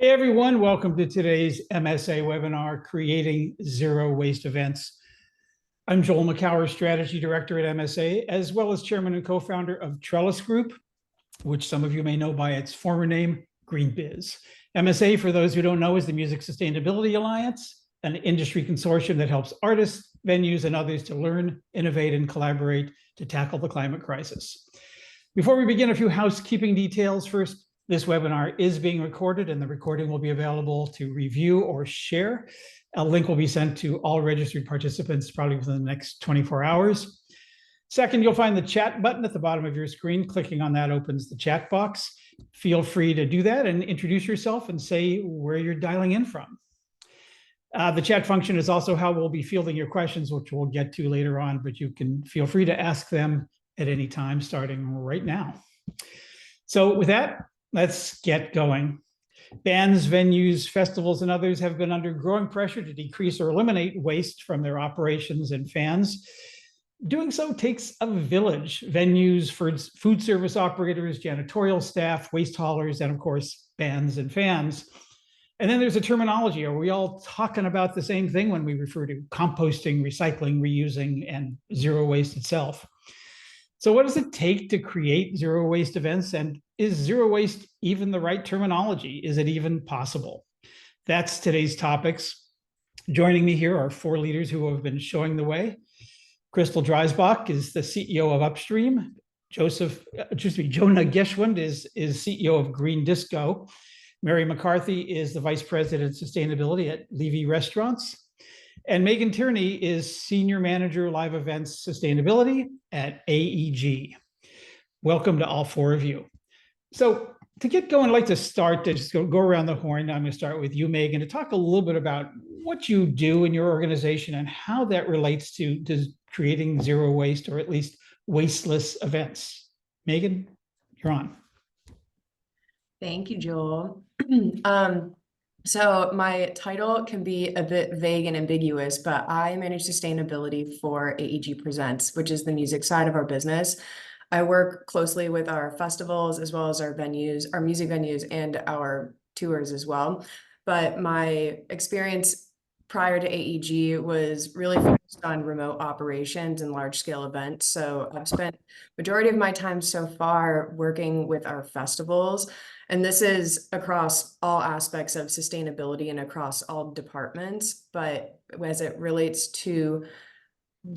Hey everyone, welcome to today's MSA webinar, Creating Zero Waste Events. I'm Joel McCower, Strategy Director at MSA, as well as Chairman and Co-founder of Trellis Group, which some of you may know by its former name, GreenBiz. MSA, for those who don't know, is the Music Sustainability Alliance, an industry consortium that helps artists, venues, and others to learn, innovate, and collaborate to tackle the climate crisis. Before we begin, a few housekeeping details. First, this webinar is being recorded and the recording will be available to review or share. A link will be sent to all registered participants probably within the next 24 hours. Second, you'll find the chat button at the bottom of your screen. Clicking on that opens the chat box. Feel free to do that and introduce yourself and say where you're dialing in from. The chat function is also how we'll be fielding your questions, which we'll get to later on, but you can feel free to ask them at any time starting right now. So with that, let's get going. Bands, venues, festivals, and others have been under growing pressure to decrease or eliminate waste from their operations and fans. Doing so takes a village: venues, food service operators, janitorial staff, waste haulers, and of course, bands and fans. And then there's a terminology. Are we all talking about the same thing when we refer to composting, recycling, reusing, and zero waste itself? So what does it take to create zero waste events? And is zero waste even the right terminology? Is it even possible? That's today's topics. Joining me here are four leaders who have been showing the way. Crystal Dreisbach is the CEO of Upstream. Jonah Geschwind is CEO of Green Disco. Mary McCarthy is the Vice President of Sustainability at Levy Restaurants. And Megan Tierney is Senior Manager, Live Events Sustainability at AEG. Welcome to all four of you. So to get going, I'd like to start to just go around the horn. I'm going to start with you, Megan, to talk a little bit about what you do in your organization and how that relates to creating zero waste, or at least wasteless events. Megan, you're on. Thank you, Joel. So my title can be a bit vague and ambiguous, but I manage sustainability for AEG Presents, which is the music side of our business. I work closely with our festivals as well as our venues, our music venues, and our tours as well. But my experience prior to AEG was really focused on remote operations and large-scale events. So I've spent majority of my time so far working with our festivals. And this is across all aspects of sustainability and across all departments. But as it relates to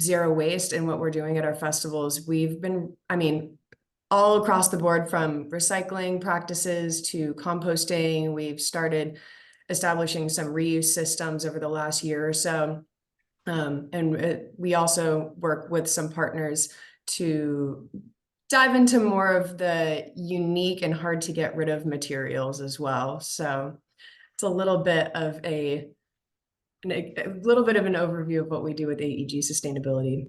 zero waste and what we're doing at our festivals, we've been, all across the board, from recycling practices to composting. We've started establishing some reuse systems over the last year or so. We also work with some partners to dive into more of the unique and hard to get rid of materials as well. So it's a little bit of an overview of what we do with AEG Sustainability.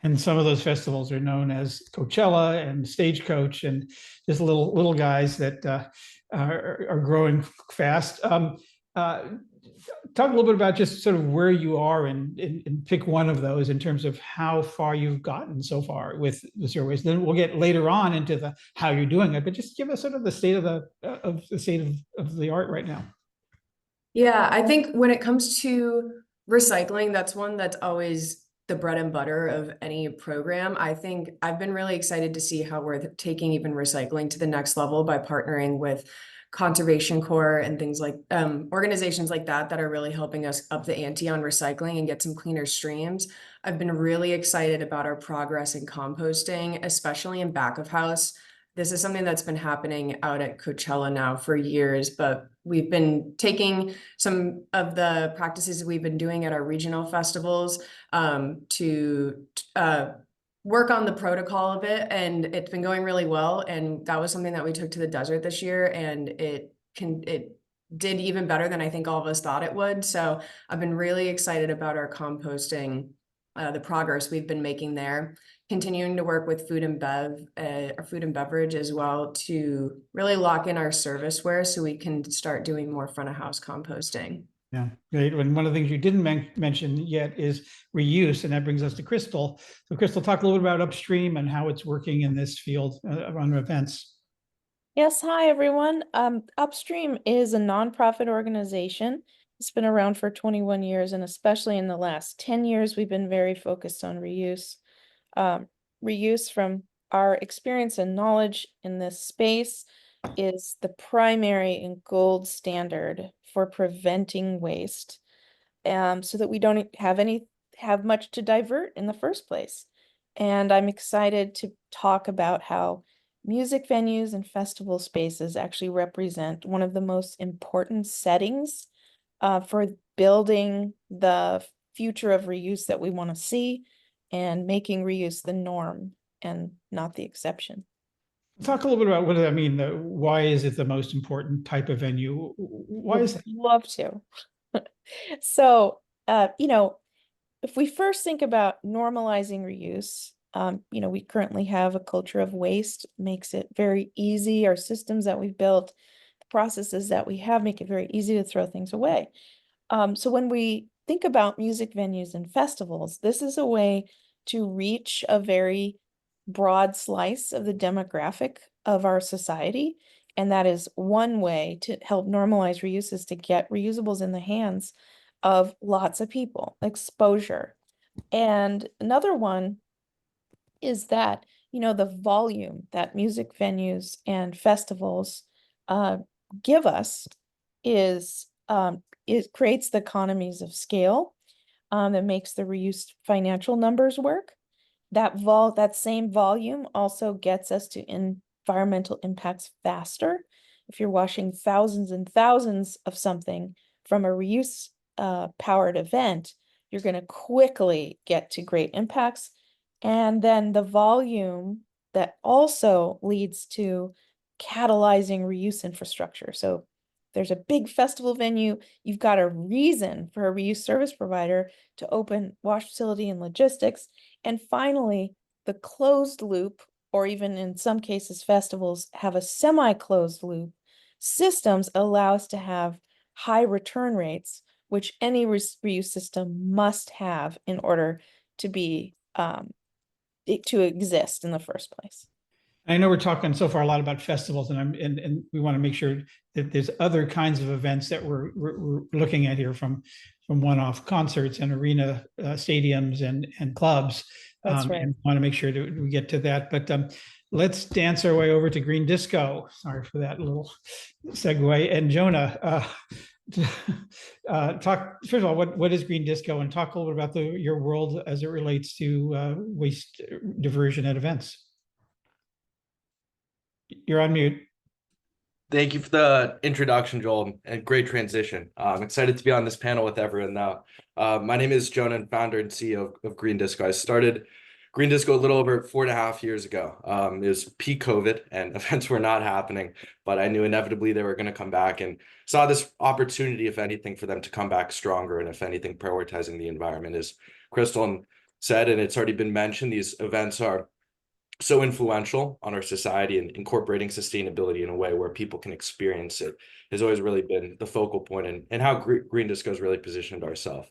And some of those festivals are known as Coachella and Stagecoach, and just little guys that are growing fast. Talk a little bit about just sort of where you are and pick one of those in terms of how far you've gotten so far with the zero waste. Then we'll get later on into how you're doing it, but just give us sort of the state of the art right now. Yeah, I think when it comes to recycling, that's one that's always the bread and butter of any program. I think I've been really excited to see how we're taking even recycling to the next level by partnering with Conservation Corps and things like organizations like that are really helping us up the ante on recycling and get some cleaner streams. I've been really excited about our progress in composting, especially in back of house. This is something that's been happening out at Coachella now for years, but we've been taking some of the practices we've been doing at our regional festivals to work on the protocol of it, and it's been going really well. And that was something that we took to the desert this year, and it did even better than I think all of us thought it would. So I've been really excited about our composting, the progress we've been making there, continuing to work with food and beverage as well to really lock in our serviceware so we can start doing more front of house composting. Yeah, great. And one of the things you didn't mention yet is reuse, and that brings us to Crystal. So Crystal, talk a little bit about Upstream and how it's working in this field around events. Yes, hi everyone. Upstream is a nonprofit organization. It's been around for 21 years, and especially in the last 10 years, we've been very focused on reuse. Um, Reuse, from our experience and knowledge in this space, is the primary and gold standard for preventing waste, so that we don't have much to divert in the first place. And I'm excited to talk about how music venues and festival spaces actually represent one of the most important settings for building the future of reuse that we want to see, and making reuse the norm and not the exception. Talk a little bit about what does that mean? Why is it the most important type of venue? Why is Would that? love to. So, if we first think about normalizing reuse, we currently have a culture of waste, makes it very easy. Our systems that we've built, the processes that we have make it very easy to throw things away. So when we think about music venues and festivals, this is a way to reach a very broad slice of the demographic of our society. And that is one way to help normalize reuse, is to get reusables in the hands of lots of people, exposure. And another one is that, the volume that music venues and festivals uh, give us is it creates the economies of scale that makes the reuse financial numbers work. That same volume also gets us to environmental impacts faster. If you're washing thousands and thousands of something from a reuse powered event, you're going to quickly get to great impacts. And then the volume that also leads to catalyzing reuse infrastructure. So there's a big festival venue, you've got a reason for a reuse service provider to open wash facility and logistics. And finally, the closed loop, or even in some cases, festivals have a semi-closed loop systems, allow us to have high return rates, which any reuse system must have in order to be to exist in the first place. I know we're talking so far a lot about festivals, and we want to make sure that there's other kinds of events that we're looking at here, from one-off concerts and arena stadiums and clubs. That's right. And want to make sure that we get to that. But let's dance our way over to Green Disco. Sorry for that little segue. And Jonah, talk first of all, what is Green Disco, and talk a little bit about your world as it relates to waste diversion at events. You're on mute. Thank you for the introduction, Joel, and great transition. I'm excited to be on this panel with everyone now. My name is Jonah, and founder and CEO of Green Disco. I started Green Disco a little over 4.5 years ago. It was peak COVID and events were not happening, but I knew inevitably they were going to come back, and saw this opportunity, if anything, for them to come back stronger, and if anything, prioritizing the environment. As Crystal said, and it's already been mentioned, these events are so influential on our society, and incorporating sustainability in a way where people can experience it has always really been the focal point, and how Green Disco has really positioned ourselves.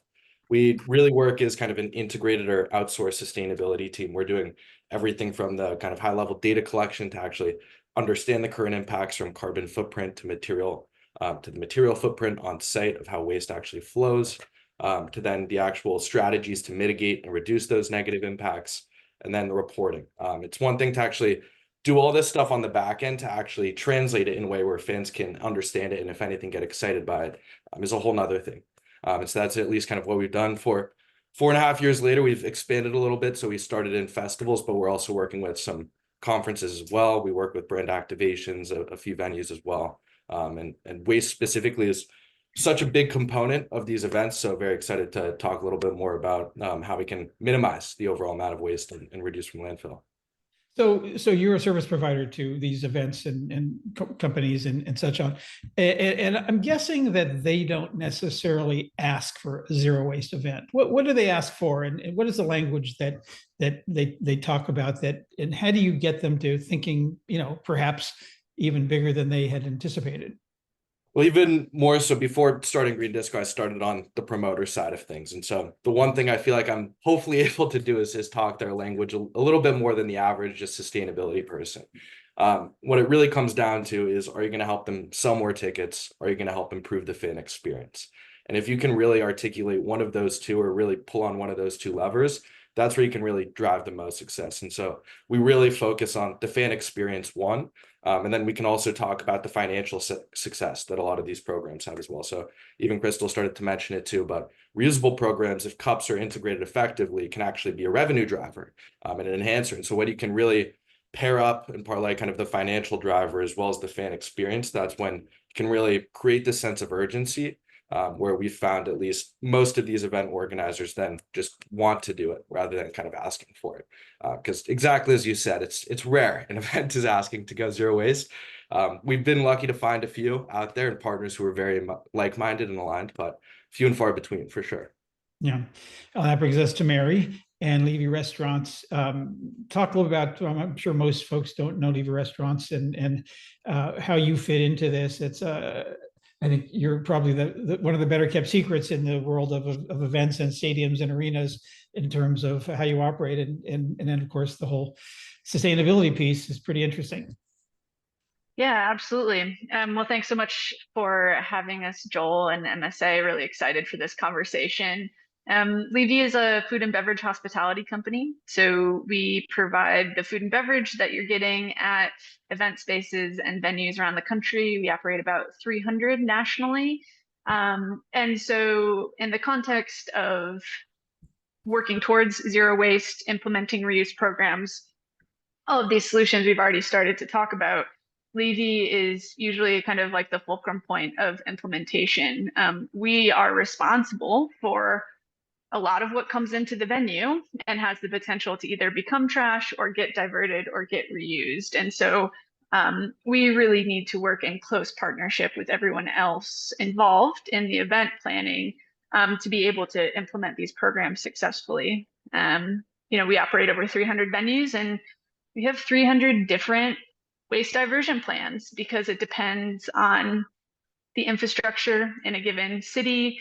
We really work as kind of an integrated or outsourced sustainability team. We're doing everything from the kind of high level data collection to actually understand the current impacts, from carbon footprint to the material footprint on site of how waste actually flows, to then the actual strategies to mitigate and reduce those negative impacts, and then the reporting. It's one thing to actually do all this stuff on the back end, to actually translate it in a way where fans can understand it, and if anything, get excited by it, is a whole nother thing. And so that's at least kind of what we've done. For 4.5 years later, we've expanded a little bit. So we started in festivals, but we're also working with some conferences as well. We work with brand activations, a few venues as well. And waste specifically is such a big component of these events. So very excited to talk a little bit more about how we can minimize the overall amount of waste and reduce from landfill. So you're a service provider to these events and companies and such on, and I'm guessing that they don't necessarily ask for a zero waste event. What do they ask for, and what is the language that they talk about that, and how do you get them to thinking, perhaps even bigger than they had anticipated? Well, even more so, before starting Green Disco, I started on the promoter side of things. And so the one thing I feel like I'm hopefully able to do is talk their language a little bit more than the average just sustainability person. What it really comes down to is, are you going to help them sell more tickets? Are you going to help improve the fan experience? And if you can really articulate one of those two, or really pull on one of those two levers, that's where you can really drive the most success. And so we really focus on the fan experience one, and then we can also talk about the financial success that a lot of these programs have as well. So even Crystal started to mention it too, but reusable programs, if cups are integrated effectively, can actually be a revenue driver and an enhancer. And so when you can really pair up and parlay kind of the financial driver as well as the fan experience, that's when you can really create this sense of urgency, where we found at least most of these event organizers then just want to do it rather than kind of asking for it. Because exactly as you said, it's rare an event is asking to go zero waste. We've been lucky to find a few out there and partners who are very like-minded and aligned, but few and far between for sure. Yeah, that brings us to Mary and Levy Restaurants. Talk a little about, I'm sure most folks don't know Levy Restaurants and how you fit into this. It's I think you're probably the one of the better kept secrets in the world of events and stadiums and arenas in terms of how you operate. And then of course the whole sustainability piece is pretty interesting. Yeah, absolutely. Well, thanks so much for having us, Joel and MSA. Really excited for this conversation. Levy is a food and beverage hospitality company. So we provide the food and beverage that you're getting at event spaces and venues around the country. We operate about 300 nationally. And so in the context of working towards zero waste, implementing reuse programs, all of these solutions we've already started to talk about, Levy is usually kind of like the fulcrum point of implementation. We are responsible for a lot of what comes into the venue and has the potential to either become trash or get diverted or get reused. And so we really need to work in close partnership with everyone else involved in the event planning to be able to implement these programs successfully. We operate over 300 venues and we have 300 different waste diversion plans because it depends on the infrastructure in a given city,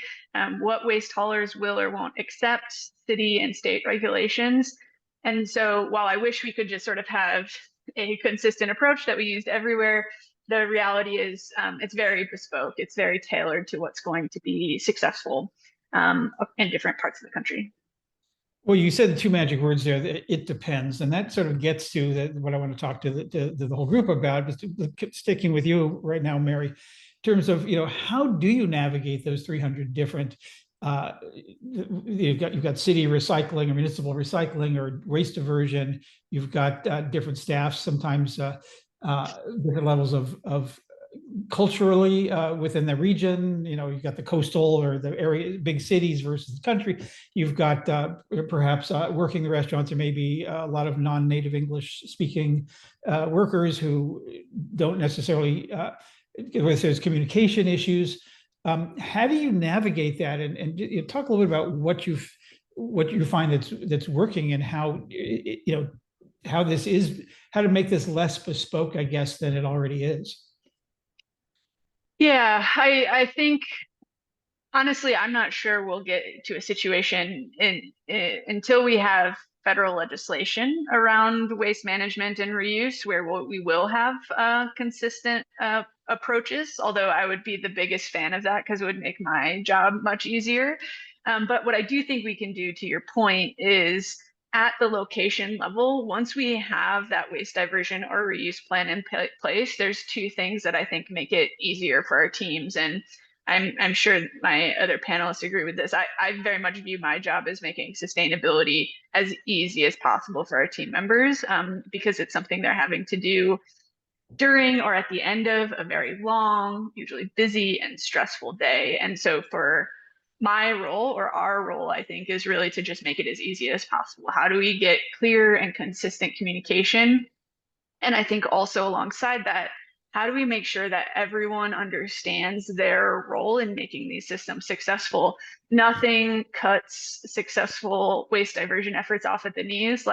what waste haulers will or won't accept, city and state regulations. And so while I wish we could just sort of have a consistent approach that we used everywhere, the reality is it's very bespoke. It's very tailored to what's going to be successful in different parts of the country. Well, you said the two magic words there, that it depends. And that sort of gets to what I want to talk to the whole group about, but sticking with you right now, Mary, in terms of, how do you navigate those 300 different, you've got city recycling or municipal recycling or waste diversion, you've got different staffs, sometimes different levels of culturally within the region. You've got the coastal or the area, big cities versus the country. You've got perhaps working the restaurants, there may be a lot of non-native English speaking workers who don't necessarily, there's communication issues. How do you navigate that? And talk a little bit about what you find that's working and how, how to make this less bespoke, I guess, than it already is. Yeah, I think honestly, I'm not sure we'll get to a situation until we have federal legislation around waste management and reuse where we will have consistent approaches, although I would be the biggest fan of that because it would make my job much easier. But what I do think we can do, to your point, is at the location level, once we have that waste diversion or reuse plan in place, there's two things that I think make it easier for our teams. And I'm sure my other panelists agree with this. I very much view my job as making sustainability as easy as possible for our team members because it's something they're having to do during or at the end of a very long, usually busy and stressful day. And so for my role or our role, I think, is really to just make it as easy as possible. How do we get clear and consistent communication? And I think also alongside that, how do we make sure that everyone understands their role in making these systems successful? Nothing cuts successful waste diversion efforts off at the knees.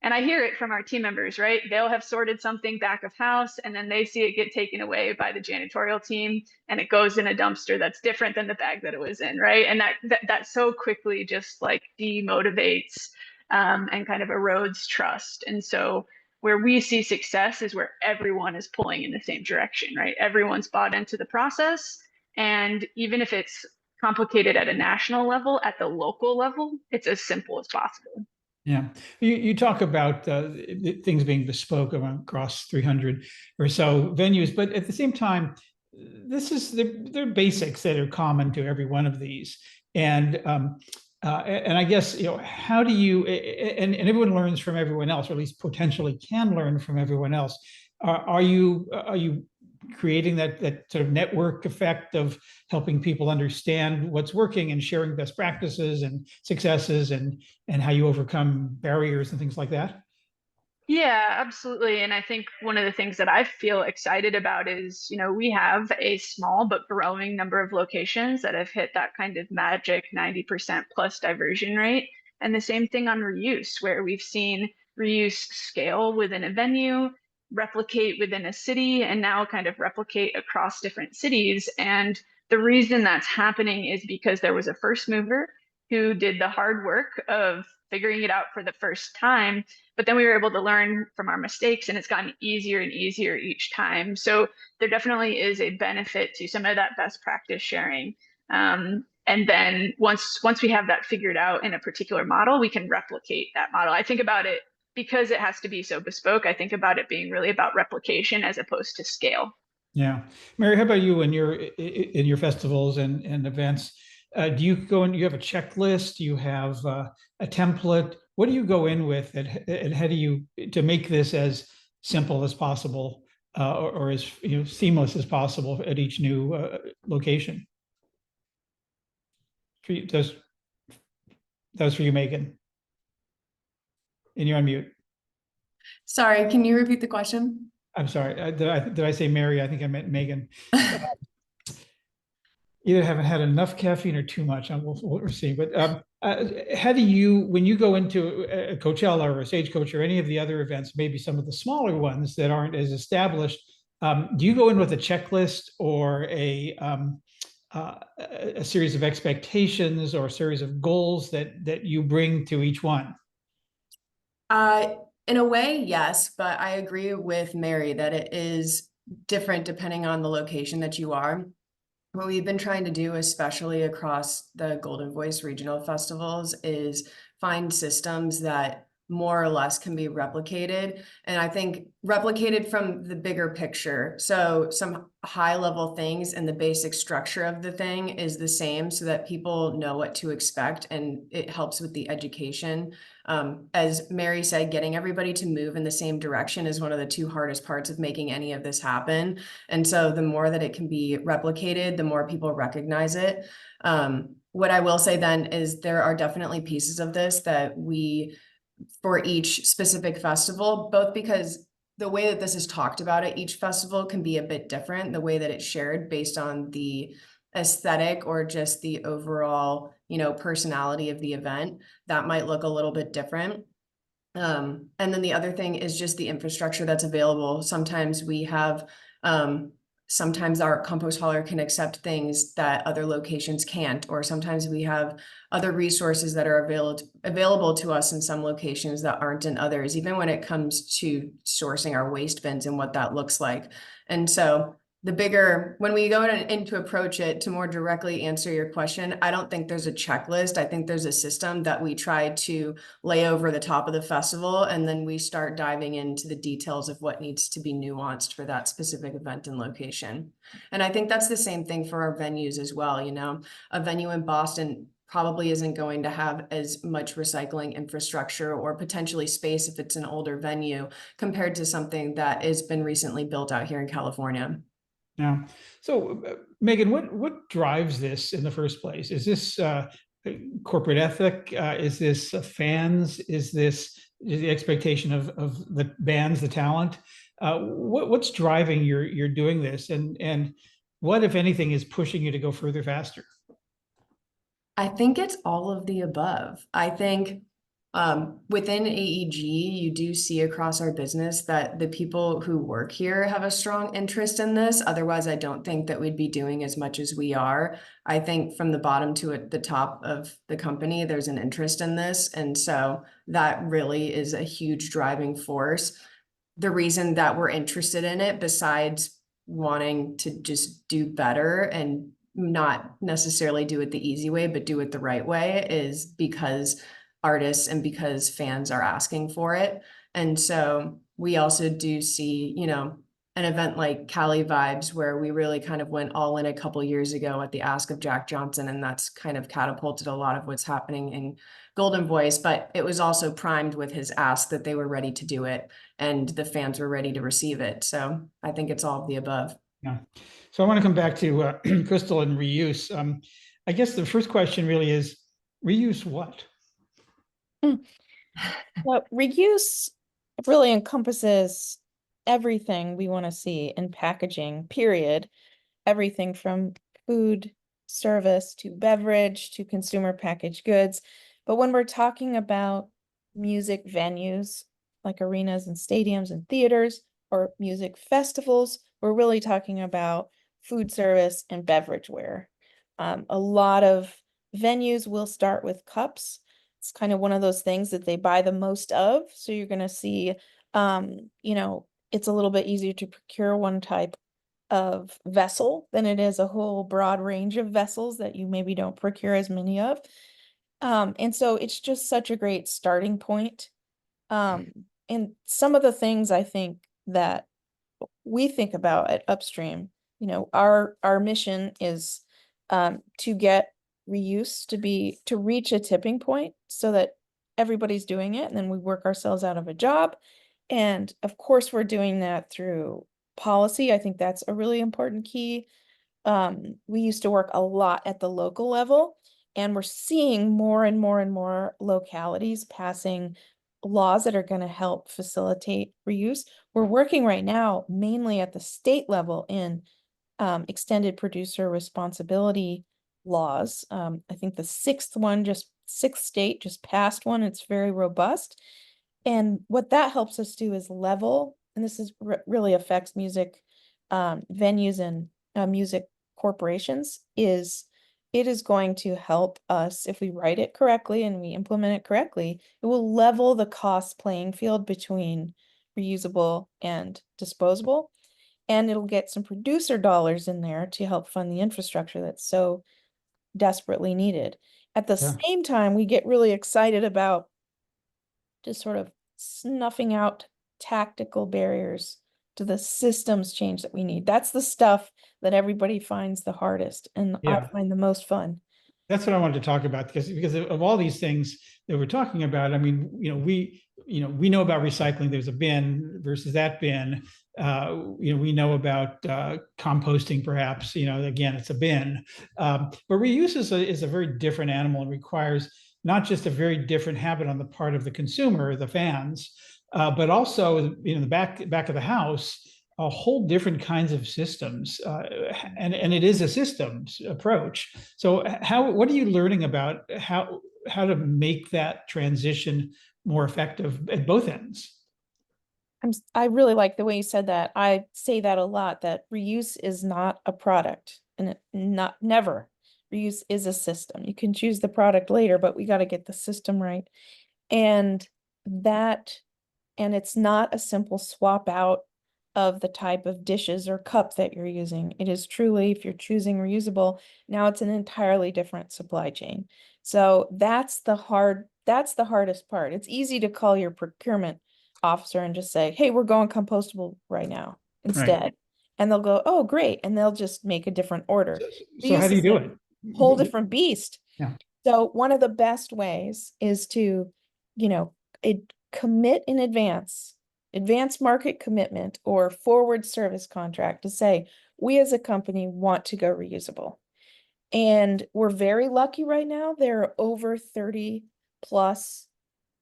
And I hear it from our team members, right? They'll have sorted something back of house and then they see it get taken away by the janitorial team and it goes in a dumpster that's different than the bag that it was in, right? And that so quickly just demotivates and kind of erodes trust. And so Where we see success is where everyone is pulling in the same direction, right? Everyone's bought into the process. And even if it's complicated at a national level, at the local level, it's as simple as possible. Yeah, you talk about things being bespoke across 300 or so venues, but at the same time, they're basics that are common to every one of these. And I guess, how do you, and everyone learns from everyone else, or at least potentially can learn from everyone else. Are you creating that sort of network effect of helping people understand what's working and sharing best practices and successes and how you overcome barriers and things like that? Yeah, absolutely. And I think one of the things that I feel excited about is, we have a small but growing number of locations that have hit that kind of magic 90% plus diversion rate. And the same thing on reuse, where we've seen reuse scale within a venue, replicate within a city, and now kind of replicate across different cities. And the reason that's happening is because there was a first mover who did the hard work of figuring it out for the first time, but then we were able to learn from our mistakes, and it's gotten easier and easier each time. So there definitely is a benefit to some of that best practice sharing. And then once we have that figured out in a particular model, we can replicate that model. I think about it, because it has to be so bespoke, I think about it being really about replication as opposed to scale. Yeah, Mary, how about you in your festivals and events? Do you go and you have a checklist? Do you have a template? What do you go in with, and how do you to make this as simple as possible, or as seamless as possible at each new location? For you, that was for you, Megan. And you're on mute. Sorry, can you repeat the question? I'm sorry. Did I say Mary? I think I meant Megan. Either haven't had enough caffeine or too much. We'll see. But how do you, when you go into a Coachella or a Stagecoach or any of the other events, maybe some of the smaller ones that aren't as established, do you go in with a checklist or a series of expectations or a series of goals that you bring to each one? In a way, yes, but I agree with Mary that it is different depending on the location that you are. What we've been trying to do, especially across the Golden Voice regional festivals, is find systems that more or less can be replicated. And I think replicated from the bigger picture. So some high level things and the basic structure of the thing is the same so that people know what to expect, and it helps with the education. As Mary said, getting everybody to move in the same direction is one of the two hardest parts of making any of this happen. And so the more that it can be replicated, the more people recognize it. What I will say then is there are definitely pieces of this that we, for each specific festival, both because the way that this is talked about at each festival can be a bit different, the way that it's shared based on the aesthetic or just the overall, personality of the event, that might look a little bit different. And then the other thing is just the infrastructure that's available. Sometimes we have, sometimes our compost hauler can accept things that other locations can't, or sometimes we have other resources that are available to us in some locations that aren't in others, even when it comes to sourcing our waste bins and what that looks like. And so when we go in to approach it, to more directly answer your question, I don't think there's a checklist. I think there's a system that we try to lay over the top of the festival, and then we start diving into the details of what needs to be nuanced for that specific event and location. And I think that's the same thing for our venues as well. A venue in Boston probably isn't going to have as much recycling infrastructure or potentially space if it's an older venue compared to something that has been recently built out here in California. Yeah. So, Megan, what drives this in the first place? Is this corporate ethic? Is this fans? Is the expectation of the bands, the talent? What's driving your doing this, and what, if anything, is pushing you to go further, faster? I think it's all of the above. I think within AEG, you do see across our business that the people who work here have a strong interest in this. Otherwise, I don't think that we'd be doing as much as we are. I think from the bottom to the top of the company, there's an interest in this. And so that really is a huge driving force. the reason that we're interested in it, besides wanting to just do better and not necessarily do it the easy way, but do it the right way, is because artists and because fans are asking for it. And so we also do see, you know, an event like Cali Vibes, where we really kind of went all in a couple years ago at the ask of Jack Johnson, and that's kind of catapulted a lot of what's happening in Golden Voice. But it was also primed with his ask that they were ready to do it, and the fans were ready to receive it. So I think it's all of the above. Yeah. So I want to come back to Crystal and reuse. I guess the first question really is, reuse what? Well, reuse really encompasses everything we want to see in packaging, period. Everything from food, service, to beverage, to consumer packaged goods. But when we're talking about music venues, like arenas and stadiums and theaters, or music festivals, we're really talking about food service and beverage ware. A lot of venues will start with cups. It's kind of one of those things that they buy the most of. So you're going to see, you know, it's a little bit easier to procure one type of vessel than it is a whole broad range of vessels that you maybe don't procure as many of. And so it's just such a great starting point. And some of the things I think that we think about at Upstream, you know, our mission is to get reuse to reach a tipping point so that everybody's doing it, and then we work ourselves out of a job. And of course, we're doing that through policy. I think that's a really important key. We used to work a lot at the local level, and we're seeing more and more and more localities passing laws that are going to help facilitate reuse. We're working right now mainly at the state level in extended producer responsibility laws. I think the sixth state just passed one. It's very robust. And what that helps us do is level, and this is really affects music venues and music corporations, is it is going to help us, if we write it correctly and we implement it correctly, it will level the cost playing field between reusable and disposable. And it'll get some producer dollars in there to help fund the infrastructure that's so desperately needed. At the Yeah. same time, we get really excited about just sort of snuffing out tactical barriers to the systems change that we need. That's the stuff that everybody finds the hardest, and I Yeah. find the most fun. That's what I wanted to talk about, because of all these things that we're talking about. I mean, we know about recycling. There's a bin versus that bin. We know about composting, perhaps. Again, it's a bin. But reuse is a very different animal and requires not just a very different habit on the part of the consumer, the fans, but also the back of the house, a whole different kinds of systems, and it is a systems approach. So what are you learning about how to make that transition more effective at both ends? I really like the way you said that. I say that a lot, that reuse is not a product, and never. Reuse is a system. You can choose the product later, but we got to get the system right. And it's not a simple swap out of the type of dishes or cup that you're using. It is truly, if you're choosing reusable, now it's an entirely different supply chain. So that's the hardest part. It's easy to call your procurement officer and just say, hey, we're going compostable right now instead. Right. And they'll go, oh, great. And they'll just make a different order. So how do you do it? Whole different beast. Yeah. So one of the best ways is to, commit in advance market commitment or forward service contract to say, we as a company want to go reusable. And we're very lucky right now. There are over 30 plus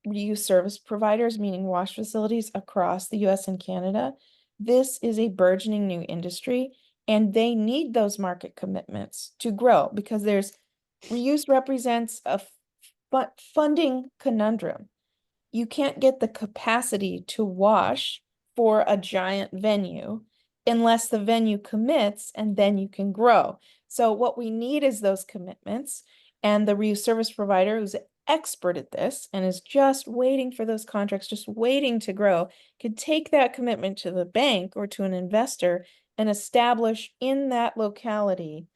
reuse service providers, meaning wash facilities across the US and Canada. This is a burgeoning new industry, and they need those market commitments to grow, because reuse represents a funding conundrum. You can't get the capacity to wash for a giant venue unless the venue commits, and then you can grow. So what we need is those commitments. And the reuse service provider who's expert at this and is just waiting for those contracts, just waiting to grow, could take that commitment to the bank or to an investor and establish in that locality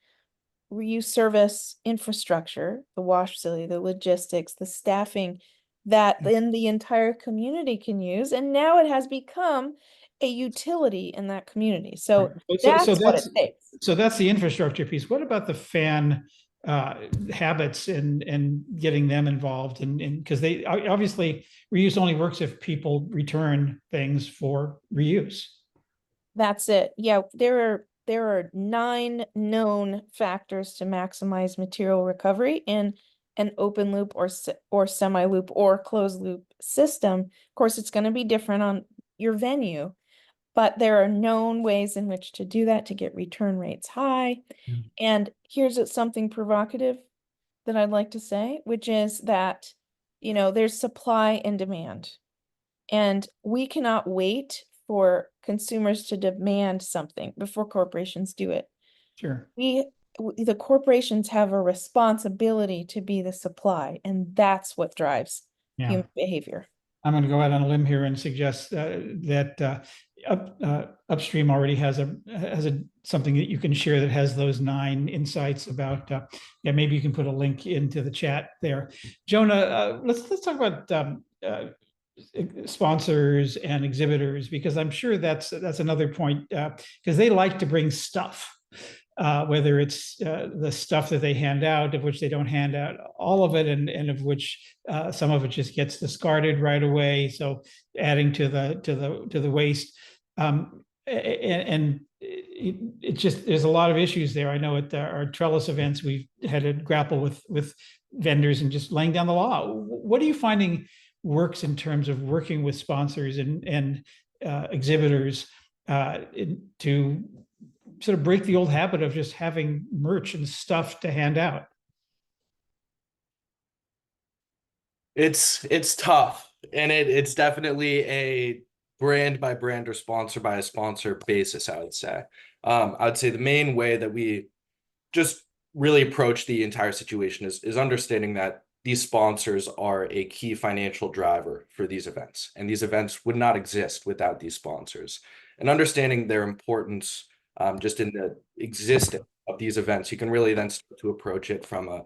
reuse service infrastructure, the wash facility, the logistics, the staffing that then the entire community can use. And now it has become a utility in that community. So that's what it takes. So that's the infrastructure piece. What about the fan habits and getting them involved? And because they obviously reuse only works if people return things for reuse. That's it. Yeah, there are 9 known factors to maximize material recovery in an open loop or semi-loop or closed loop system. Of course, it's going to be different on your venue, but there are known ways in which to do that to get return rates high. And here's something provocative that I'd like to say, which is that, there's supply and demand, and we cannot wait for consumers to demand something before corporations do it. Sure. The corporations have a responsibility to be the supply, and that's what drives human behavior. I'm going to go out on a limb here and suggest that Upstream already has something that you can share that has those 9 insights about. Maybe you can put a link into the chat there. Jonah, let's talk about sponsors and exhibitors, because I'm sure that's another point, because they like to bring stuff. Whether it's the stuff that they hand out, of which they don't hand out all of it, and of which some of it just gets discarded right away. So adding to the waste, and it just, there's a lot of issues there. I know at our Trellis events we've had to grapple with vendors and just laying down the law. What are you finding works in terms of working with sponsors and exhibitors to sort of break the old habit of just having merch and stuff to hand out? It's tough, and it's definitely a brand by brand or sponsor by a sponsor basis, I would say. I'd say the main way that we just really approach the entire situation is understanding that these sponsors are a key financial driver for these events, and these events would not exist without these sponsors. And understanding their importance just in the existence of these events, you can really then start to approach it from a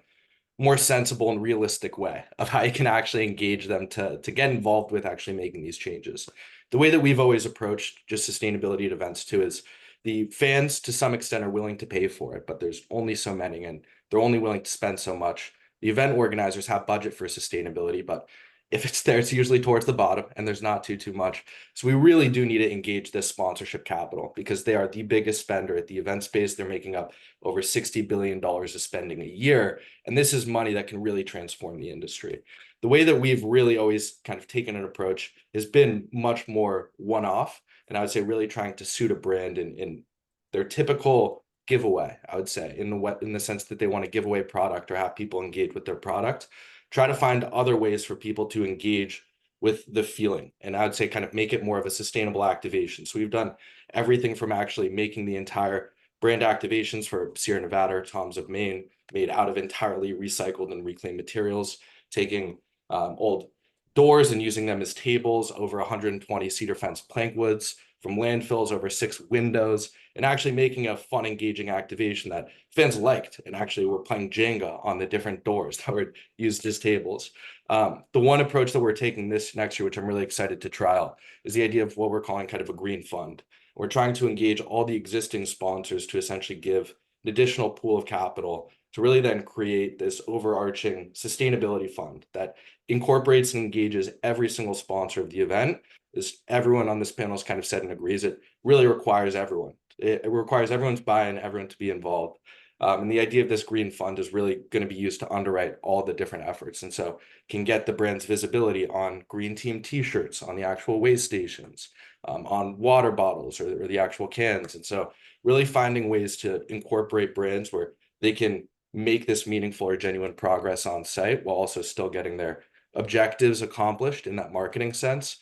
more sensible and realistic way of how you can actually engage them to get involved with actually making these changes. The way that we've always approached just sustainability at events too is the fans to some extent are willing to pay for it, but there's only so many and they're only willing to spend so much. The event organizers have budget for sustainability, but if it's there, it's usually towards the bottom and there's not too much. So we really do need to engage this sponsorship capital because they are the biggest spender at the event space. They're making up over $60 billion of spending a year. And this is money that can really transform the industry. The way that we've really always kind of taken an approach has been much more one-off. And I would say really trying to suit a brand in their typical giveaway, I would say, in the sense that they want to give away product or have people engage with their product. Try to find other ways for people to engage with the feeling. And I would say kind of make it more of a sustainable activation. So we've done everything from actually making the entire brand activations for Sierra Nevada or Tom's of Maine made out of entirely recycled and reclaimed materials, taking old doors and using them as tables, over 120 cedar fence plank woods from landfills, over 6 windows, and actually making a fun, engaging activation that fans liked. And actually we're playing Jenga on the different doors that were used as tables. The one approach that we're taking this next year, which I'm really excited to trial, is the idea of what we're calling kind of a green fund. We're trying to engage all the existing sponsors to essentially give an additional pool of capital to really then create this overarching sustainability fund that incorporates and engages every single sponsor of the event. As everyone on this panel has kind of said and agrees, it really requires everyone. It requires everyone's buy-in, everyone to be involved. And the idea of this green fund is really going to be used to underwrite all the different efforts. And so can get the brand's visibility on green team t-shirts, on the actual waste stations, on water bottles or the actual cans. And so really finding ways to incorporate brands where they can make this meaningful or genuine progress on site while also still getting their objectives accomplished in that marketing sense.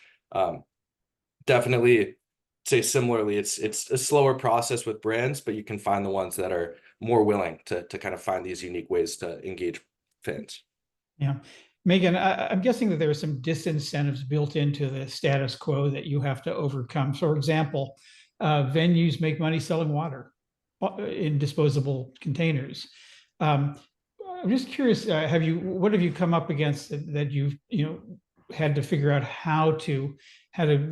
Definitely say similarly, it's a slower process with brands, but you can find the ones that are more willing to kind of find these unique ways to engage fans. Yeah. Megan, I'm guessing that there are some disincentives built into the status quo that you have to overcome. For example, venues make money selling water in disposable containers. I'm just curious, what have you come up against that you've, had to figure out how to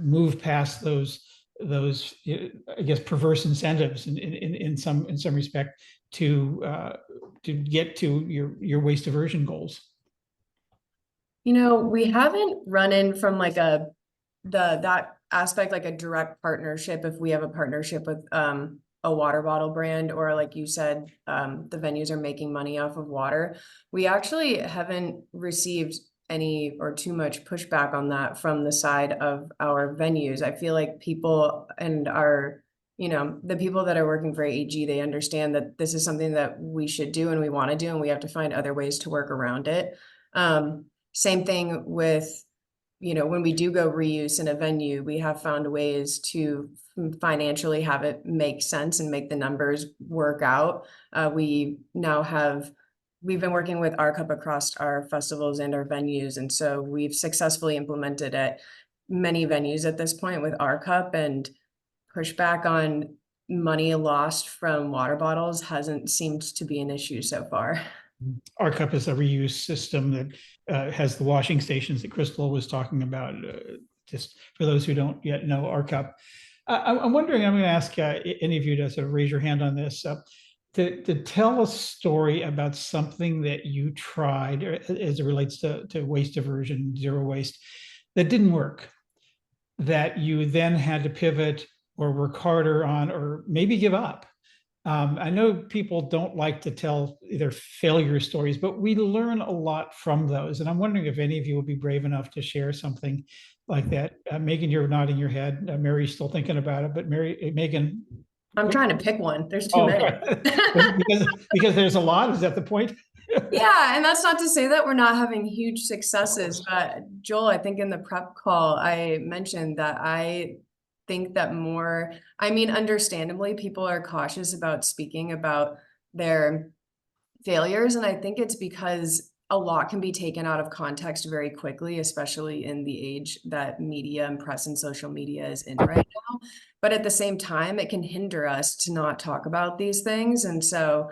move past those, I guess, perverse incentives in some respect to get to your waste diversion goals? We haven't run in from like that aspect, like a direct partnership. If we have a partnership with a water bottle brand, or like you said, the venues are making money off of water, we actually haven't received any or too much pushback on that from the side of our venues. I feel like people and the people that are working for AEG, they understand that this is something that we should do and we want to do, and we have to find other ways to work around it. Same thing with, when we do go reuse in a venue, we have found ways to financially have it make sense and make the numbers work out. We've been working with our cup across our festivals and our venues. And so we've successfully implemented at many venues at this point with our cup, and pushback on money lost from water bottles hasn't seemed to be an issue so far. Our cup is a reuse system that has the washing stations that Crystal was talking about. Just for those who don't yet know our cup, I'm wondering, I'm going to ask any of you to sort of raise your hand on this, to tell a story about something that you tried as it relates to waste diversion, zero waste, that didn't work, that you then had to pivot or work harder on, or maybe give up. I know people don't like to tell their failure stories, but we learn a lot from those. And I'm wondering if any of you will be brave enough to share something like that. Megan, you're nodding your head. Mary's still thinking about it, but Megan. I'm trying to pick one. There's too many. because there's a lot. Is that the point? Yeah, and that's not to say that we're not having huge successes, but Joel, I think in the prep call, I mentioned that I think that understandably, people are cautious about speaking about their failures. And I think it's because a lot can be taken out of context very quickly, especially in the age that media and press and social media is in right now. But at the same time, it can hinder us to not talk about these things. And so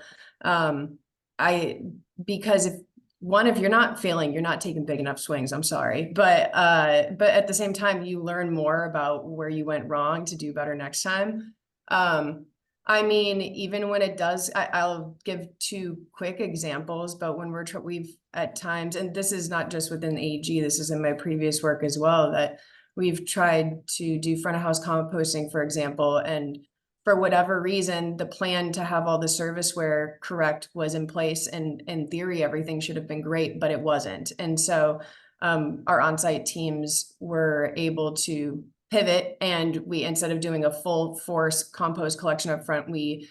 because if you're not failing, you're not taking big enough swings, I'm sorry. But at the same time, you learn more about where you went wrong to do better next time. Even when it does, I'll give two quick examples, but when we've at times, and this is not just within AEG, this is in my previous work as well, that we've tried to do front of house composting, for example, and for whatever reason, the plan to have all the serviceware correct was in place, and in theory, everything should have been great, but it wasn't. And so our on-site teams were able to pivot, and we, instead of doing a full force compost collection up front, we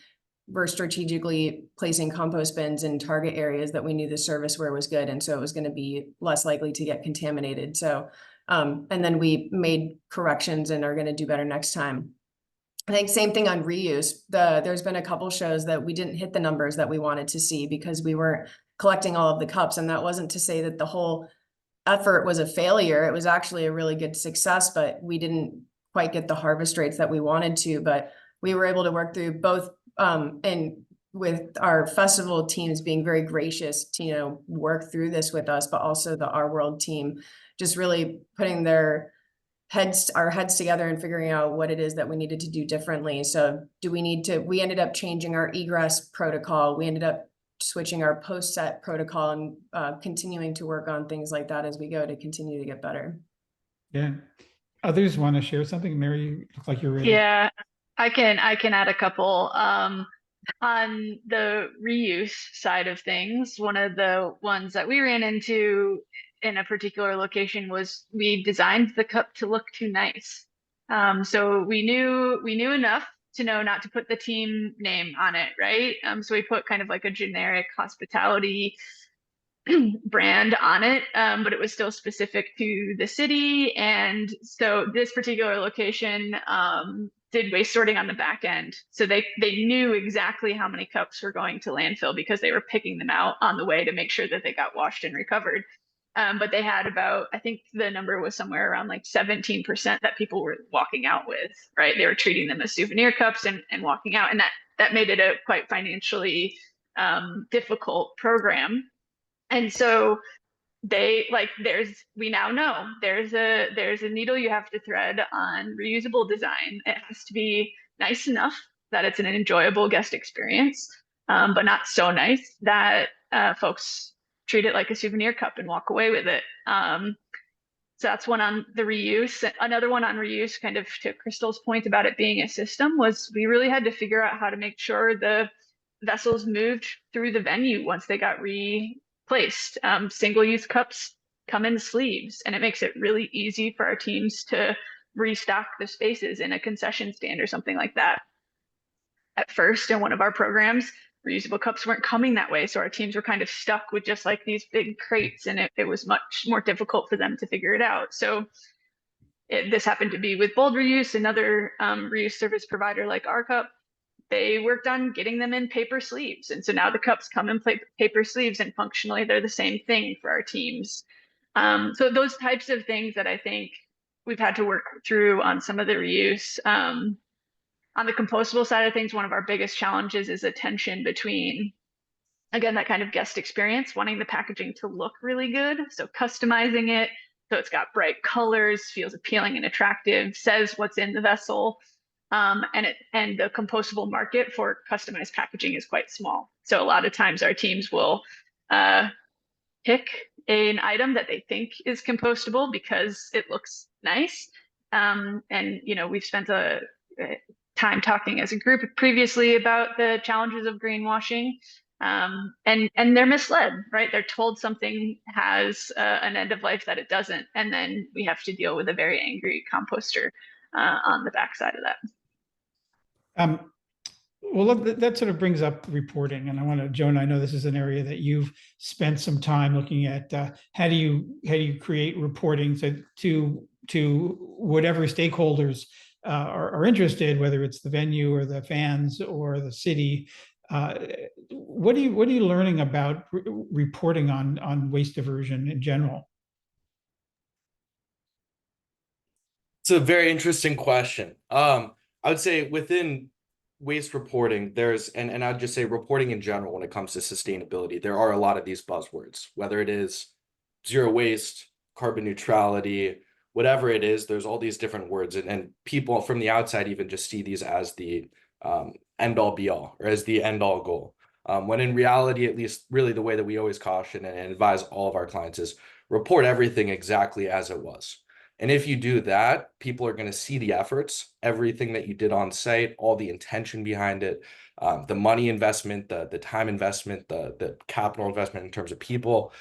were strategically placing compost bins in target areas that we knew the serviceware was good, and so it was going to be less likely to get contaminated. So and then we made corrections and are going to do better next time. I think same thing on reuse. There's been a couple shows that we didn't hit the numbers that we wanted to see because we weren't collecting all of the cups. And that wasn't to say that the whole effort was a failure. It was actually a really good success, but we didn't quite get the harvest rates that we wanted to. But we were able to work through both and with our festival teams being very gracious to, work through this with us, but also the Our World team just really putting our heads together and figuring out what it is that we needed to do differently. So we ended up changing our egress protocol. We ended up switching our post-set protocol and continuing to work on things like that as we go to continue to get better. Yeah. Others want to share something? Mary, you look like you're ready. Yeah, I can add a couple. On the reuse side of things, one of the ones that we ran into in a particular location was we designed the cup to look too nice. So we knew enough to know not to put the team name on it, right? So we put kind of like a generic hospitality brand on it, but it was still specific to the city. And so this particular location did waste sorting on the back end. So they knew exactly how many cups were going to landfill because they were picking them out on the way to make sure that they got washed and recovered. But they had about, I think the number was somewhere around like 17% that people were walking out with, right? They were treating them as souvenir cups and walking out. And that made it a quite financially difficult program. And so we now know there's a needle you have to thread on reusable design. It has to be nice enough that it's an enjoyable guest experience, but not so nice that folks treat it like a souvenir cup and walk away with it. So that's one on the reuse. Another one on reuse, kind of to Crystal's point about it being a system, was we really had to figure out how to make sure the vessels moved through the venue once they got replaced. Single-use cups come in sleeves, and it makes it really easy for our teams to restock the spaces in a concession stand or something like that. At first, in one of our programs, reusable cups weren't coming that way. So our teams were kind of stuck with just like these big crates, and it was much more difficult for them to figure it out. So this happened to be with Bold Reuse, another reuse service provider like our cup. They worked on getting them in paper sleeves. And so now the cups come in paper sleeves, and functionally they're the same thing for our teams. So those types of things that I think we've had to work through on some of the reuse. On the compostable side of things, one of our biggest challenges is a tension between, again, that kind of guest experience, wanting the packaging to look really good. So customizing it so it's got bright colors, feels appealing and attractive, says what's in the vessel. And the compostable market for customized packaging is quite small. So a lot of times our teams will pick an item that they think is compostable because it looks nice. And we've spent a time talking as a group previously about the challenges of greenwashing, and they're misled, right? They're told something has an end of life that it doesn't, and then we have to deal with a very angry composter on the backside of that. Well, look, that sort of brings up reporting, and I want to, Joan, I know this is an area that you've spent some time looking at. How do you create reporting to whatever stakeholders are interested, whether it's the venue or the fans or the city? What are you learning about reporting on waste diversion in general? It's a very interesting question. I would say within waste reporting, and I'd just say reporting in general when it comes to sustainability, there are a lot of these buzzwords, whether it is zero waste, carbon neutrality, whatever it is, there's all these different words, and people from the outside even just see these as the end all be all, or as the end all goal. When in reality, at least really the way that we always caution and advise all of our clients is report everything exactly as it was. And if you do that, people are going to see the efforts, everything that you did on site, all the intention behind it, the money investment, the time investment, the capital investment in terms of people.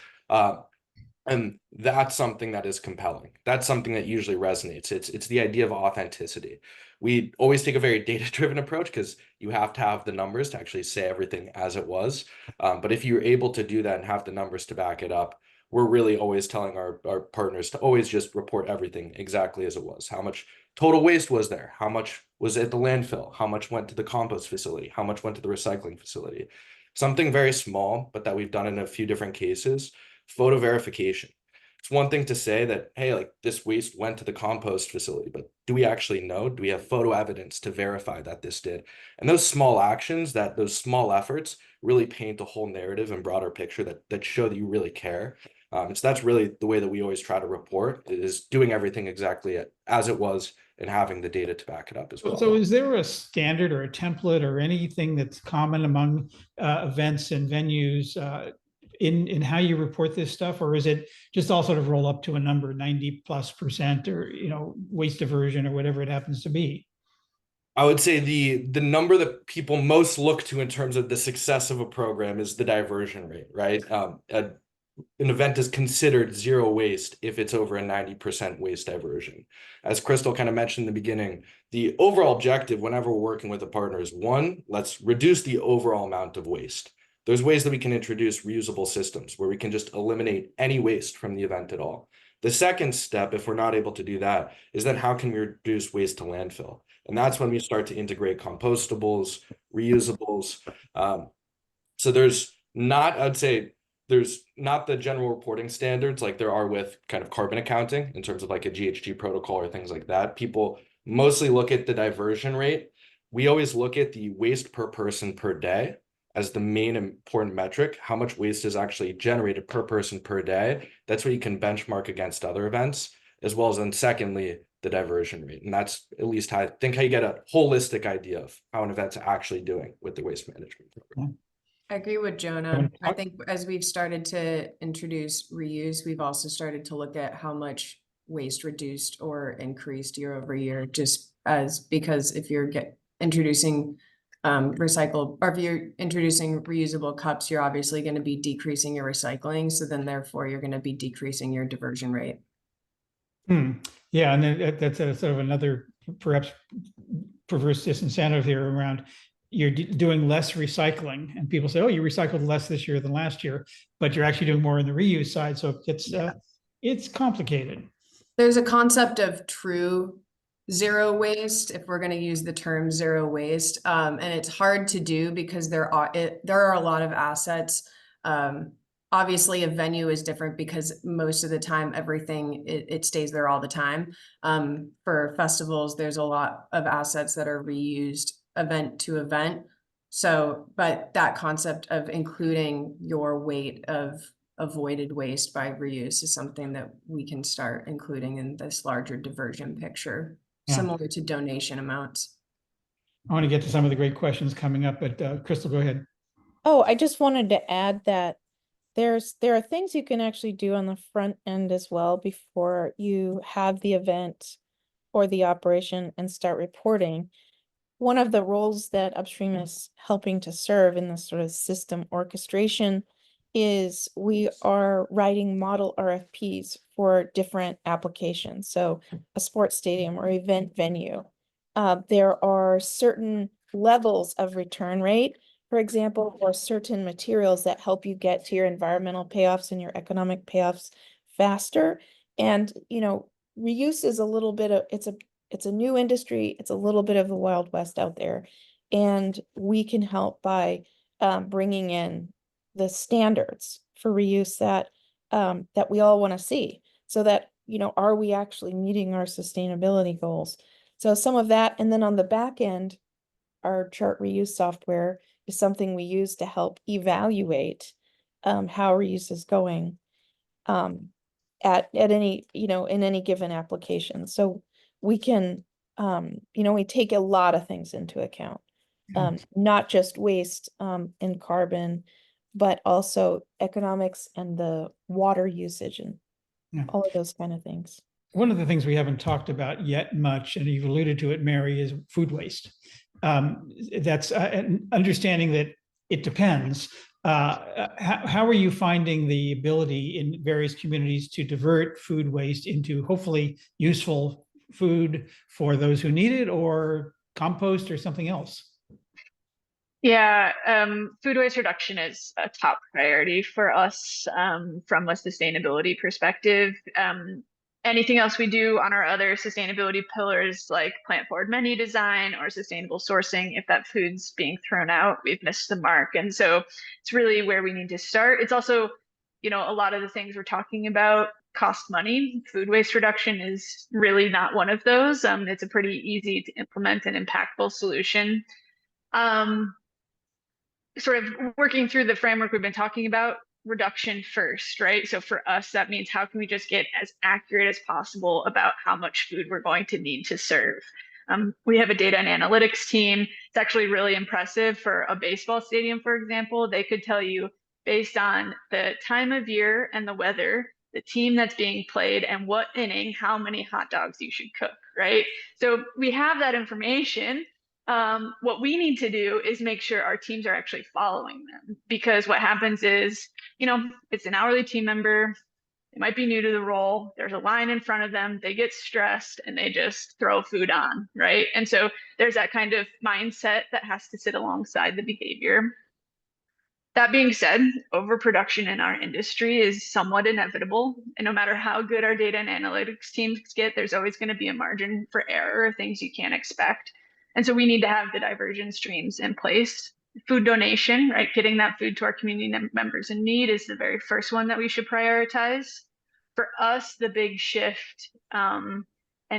And that's something that is compelling. That's something that usually resonates. It's the idea of authenticity. We always take a very data-driven approach because you have to have the numbers to actually say everything as it was. But if you're able to do that and have the numbers to back it up, we're really always telling our partners to always just report everything exactly as it was. How much total waste was there? How much was at the landfill? How much went to the compost facility? How much went to the recycling facility? Something very small, but that we've done in a few different cases, photo verification. It's one thing to say that, hey, like this waste went to the compost facility, but do we actually know? Do we have photo evidence to verify that this did? And those small actions, those small efforts really paint a whole narrative and broader picture that show that you really care. So that's really the way that we always try to report, is doing everything exactly as it was and having the data to back it up as well. So is there a standard or a template or anything that's common among events and venues in how you report this stuff, or is it just all sort of roll up to a number, 90+%, or waste diversion or whatever it happens to be? I would say the number that people most look to in terms of the success of a program is the diversion rate, right? An event is considered zero waste if it's over a 90% waste diversion. As Crystal kind of mentioned in the beginning, the overall objective whenever we're working with a partner is, one, let's reduce the overall amount of waste. There's ways that we can introduce reusable systems where we can just eliminate any waste from the event at all. The second step, if we're not able to do that, is then how can we reduce waste to landfill? And that's when we start to integrate compostables, reusables. So there's not, I'd say, there's not the general reporting standards like there are with kind of carbon accounting in terms of like a GHG protocol or things like that. People mostly look at the diversion rate. We always look at the waste per person per day as the main important metric. How much waste is actually generated per person per day? That's what you can benchmark against other events, as well as then secondly, the diversion rate. And that's at least how I think how you get a holistic idea of how an event's actually doing with the waste management program. I agree with Jonah. Jonah, I think as we've started to introduce reuse, we've also started to look at how much waste reduced or increased year over year, just as because if you're introducing recycle, or if you're introducing reusable cups, you're obviously going to be decreasing your recycling. So then therefore you're going to be decreasing your diversion rate. Yeah, and then that's a sort of another perhaps perverse disincentive here around you're doing less recycling, and people say, "Oh, you recycled less this year than last year," but you're actually doing more in the reuse side, so it's complicated. There's a concept of true zero waste, if we're going to use the term zero waste, and it's hard to do because there are a lot of assets. Obviously, a venue is different because most of the time everything it stays there all the time. For festivals, there's a lot of assets that are reused event to event. So, but that concept of including your weight of avoided waste by reuse is something that we can start including in this larger diversion picture, similar to donation amounts. I want to get to some of the great questions coming up, but Crystal, go ahead. Oh, I just wanted to add that there are things you can actually do on the front end as well before you have the event or the operation and start reporting. One of the roles that upstream is helping to serve in this sort of system orchestration is we are writing model RFPs for different applications. So a sports stadium or event venue. There are certain levels of return rate, for example, or certain materials that help you get to your environmental payoffs and your economic payoffs faster. And, reuse is a little bit of, it's a new industry. It's a little bit of the Wild West out there. And we can help by bringing in the standards for reuse that we all want to see, so that, are we actually meeting our sustainability goals? So some of that, and then on the back end, our chart reuse software is something we use to help evaluate how reuse is going at any, in any given application. So we can, we take a lot of things into account, not just waste and carbon, but also economics and the water usage and all of those kind of things. One of the things we haven't talked about yet much, and you've alluded to it, Mary, is food waste. That's understanding that it depends. How are you finding the ability in various communities to divert food waste into hopefully useful food for those who need it, or compost or something else? Yeah, food waste reduction is a top priority for us from a sustainability perspective. Anything else we do on our other sustainability pillars, like plant forward menu design or sustainable sourcing, if that food's being thrown out, we've missed the mark. And so it's really where we need to start. It's also, a lot of the things we're talking about cost money. Food waste reduction is really not one of those. It's a pretty easy to implement and impactful solution. Sort of working through the framework we've been talking about, reduction first, right? So for us, that means how can we just get as accurate as possible about how much food we're going to need to serve? We have a data and analytics team. It's actually really impressive for a baseball stadium, for example. They could tell you based on the time of year and the weather, the team that's being played, and what inning, how many hot dogs you should cook, right? So we have that information. What we need to do is make sure our teams are actually following them, because what happens is, it's an hourly team member, they might be new to the role, there's a line in front of them, they get stressed and they just throw food on, right? And so there's that kind of mindset that has to sit alongside the behavior. That being said, overproduction in our industry is somewhat inevitable. And no matter how good our data and analytics teams get, there's always going to be a margin for error or things you can't expect. And so we need to have the diversion streams in place. Food donation, right? Getting that food to our community members in need is the very first one that we should prioritize. For us, the big shift and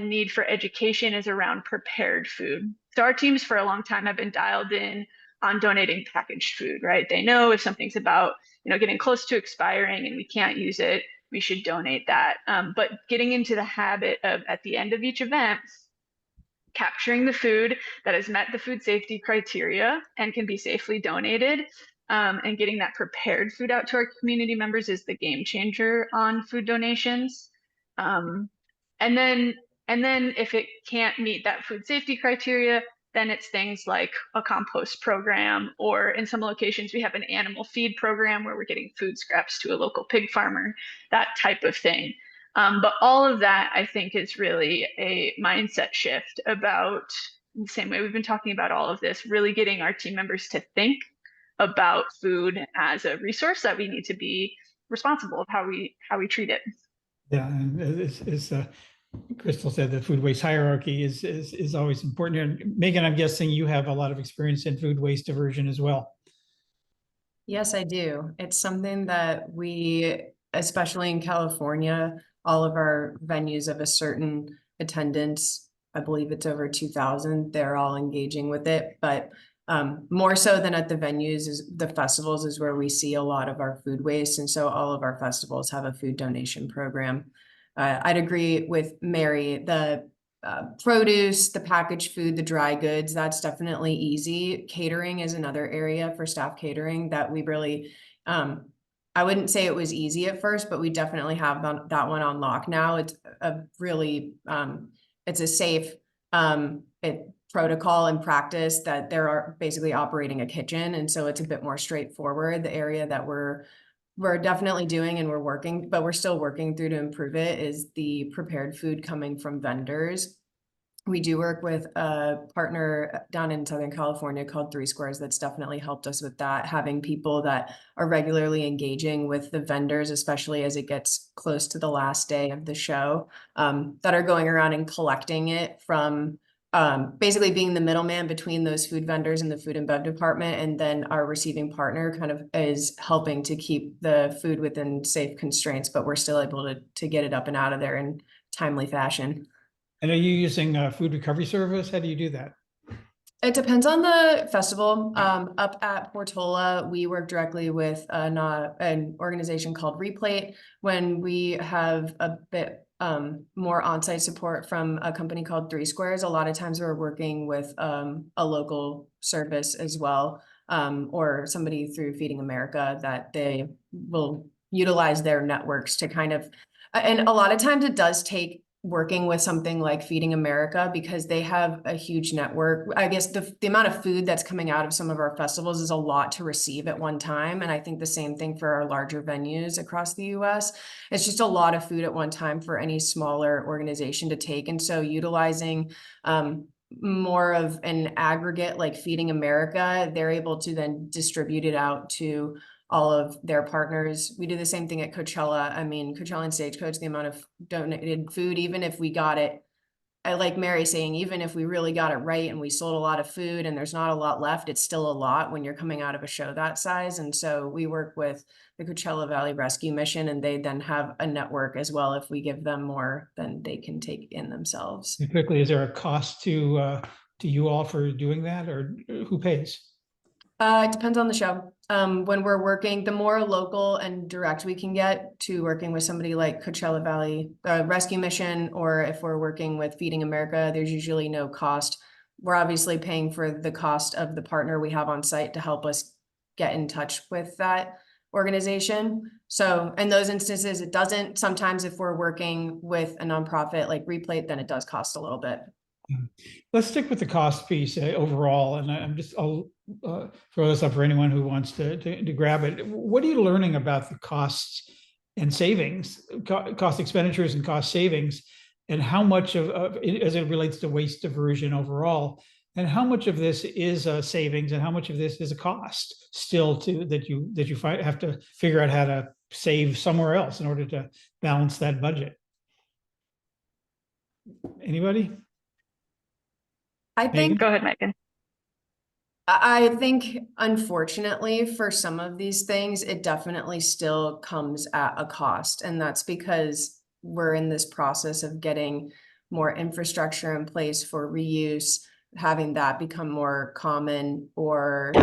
need for education is around prepared food. So our teams for a long time have been dialed in on donating packaged food, right? They know if something's about, getting close to expiring and we can't use it, we should donate that. But getting into the habit of, at the end of each event, capturing the food that has met the food safety criteria and can be safely donated, and getting that prepared food out to our community members is the game changer on food donations. And then if it can't meet that food safety criteria, then it's things like a compost program, or in some locations, we have an animal feed program where we're getting food scraps to a local pig farmer, that type of thing. But all of that, I think, is really a mindset shift about the same way we've been talking about all of this, really getting our team members to think about food as a resource that we need to be responsible of how we treat it. Yeah, and it's Crystal said, the food waste hierarchy is always important. And Megan, I'm guessing you have a lot of experience in food waste diversion as well. Yes, I do. It's something that we, especially in California, all of our venues of a certain attendance, I believe it's over 2,000, they're all engaging with it. But more so than at the venues, is the festivals is where we see a lot of our food waste. And so all of our festivals have a food donation program. I'd agree with Mary, the produce, the packaged food, the dry goods, that's definitely easy. Catering is another area for staff catering that we really, I wouldn't say it was easy at first, but we definitely have that one on lock now. It's a really, it's a safe protocol and practice that they're basically operating a kitchen. And so it's a bit more straightforward. The area that we're definitely doing and we're working, but we're still working through to improve it, is the prepared food coming from vendors. We do work with a partner down in Southern California called 3 Squares that's definitely helped us with that, having people that are regularly engaging with the vendors, especially as it gets close to the last day of the show, that are going around and collecting it from basically being the middleman between those food vendors and the food and bev department. And then our receiving partner kind of is helping to keep the food within safe constraints, but we're still able to get it up and out of there in timely fashion. And are you using a food recovery service? How do you do that? It depends on the festival. Up at Portola, we work directly with an organization called Replate. When we have a bit more on-site support from a company called 3 Squares, a lot of times we're working with a local service as well, or somebody through Feeding America that they will utilize their networks to kind of, and a lot of times it does take working with something like Feeding America because they have a huge network. I guess the amount of food that's coming out of some of our festivals is a lot to receive at one time. And I think the same thing for our larger venues across the US. It's just a lot of food at one time for any smaller organization to take. And so utilizing more of an aggregate like Feeding America, they're able to then distribute it out to all of their partners. We do the same thing at Coachella. I mean, Coachella and Stagecoach, the amount of donated food, even if we got it, I like Mary saying, even if we really got it right and we sold a lot of food and there's not a lot left, it's still a lot when you're coming out of a show that size. And so we work with the Coachella Valley Rescue Mission, and they then have a network as well. If we give them more than they can take in themselves. And quickly, is there a cost to you all for doing that, or who pays? It depends on the show. When we're working, the more local and direct we can get to working with somebody like Coachella Valley Rescue Mission, or if we're working with Feeding America, there's usually no cost. We're obviously paying for the cost of the partner we have on site to help us get in touch with that organization. So in those instances, it doesn't. Sometimes if we're working with a nonprofit like Replate, then it does cost a little bit. Let's stick with the cost piece overall, and I'll throw this up for anyone who wants to grab it. What are you learning about the costs and savings, cost expenditures and cost savings, and how much of as it relates to waste diversion overall, And how much of this is a savings and how much of this is a cost still that you have to figure out how to save somewhere else in order to balance that budget? Anybody? I think Go ahead, Megan. I think, unfortunately, for some of these things, it definitely still comes at a cost. And that's because we're in this process of getting more infrastructure in place for reuse, having that become more common, or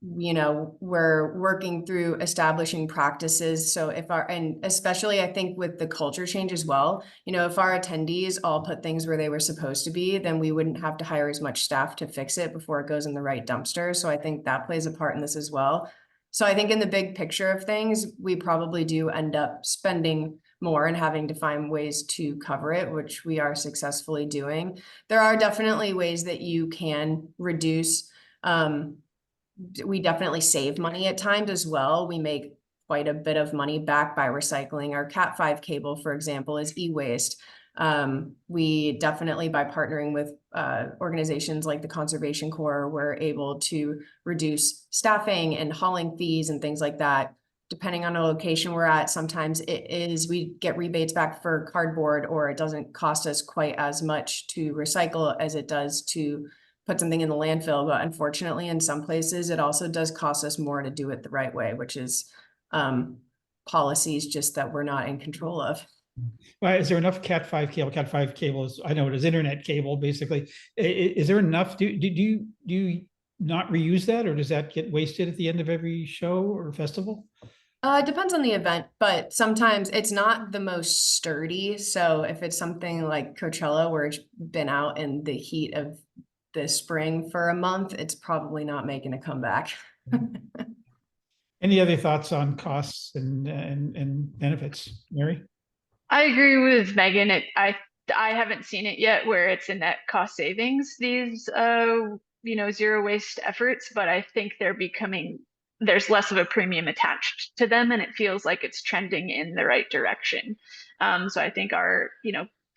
we're working through establishing practices. So and especially I think with the culture change as well, if our attendees all put things where they were supposed to be, then we wouldn't have to hire as much staff to fix it before it goes in the right dumpster. So I think that plays a part in this as well. So I think in the big picture of things, we probably do end up spending more and having to find ways to cover it, which we are successfully doing. There are definitely ways that you can reduce, we definitely save money at times as well. We make quite a bit of money back by recycling. Our Cat5 cable, for example, is e-waste. We definitely, by partnering with organizations like the Conservation Corps, we're able to reduce staffing and hauling fees and things like that. Depending on the location we're at, sometimes we get rebates back for cardboard, or it doesn't cost us quite as much to recycle as it does to put something in the landfill. But unfortunately, in some places, it also does cost us more to do it the right way, which is policies just that we're not in control of. Well, is there enough Cat5 cable? Cat5 cable is, I know it is internet cable, basically. Is there enough? Do you not reuse that, or does that get wasted at the end of every show or festival? It depends on the event, but sometimes it's not the most sturdy. So if it's something like Coachella, where it's been out in the heat of the spring for a month, it's probably not making a comeback. Any other thoughts on costs and benefits, Mary? I agree with Megan. I haven't seen it yet where it's a net cost savings, these zero waste efforts, but I think there's less of a premium attached to them, and it feels like it's trending in the right direction. So I think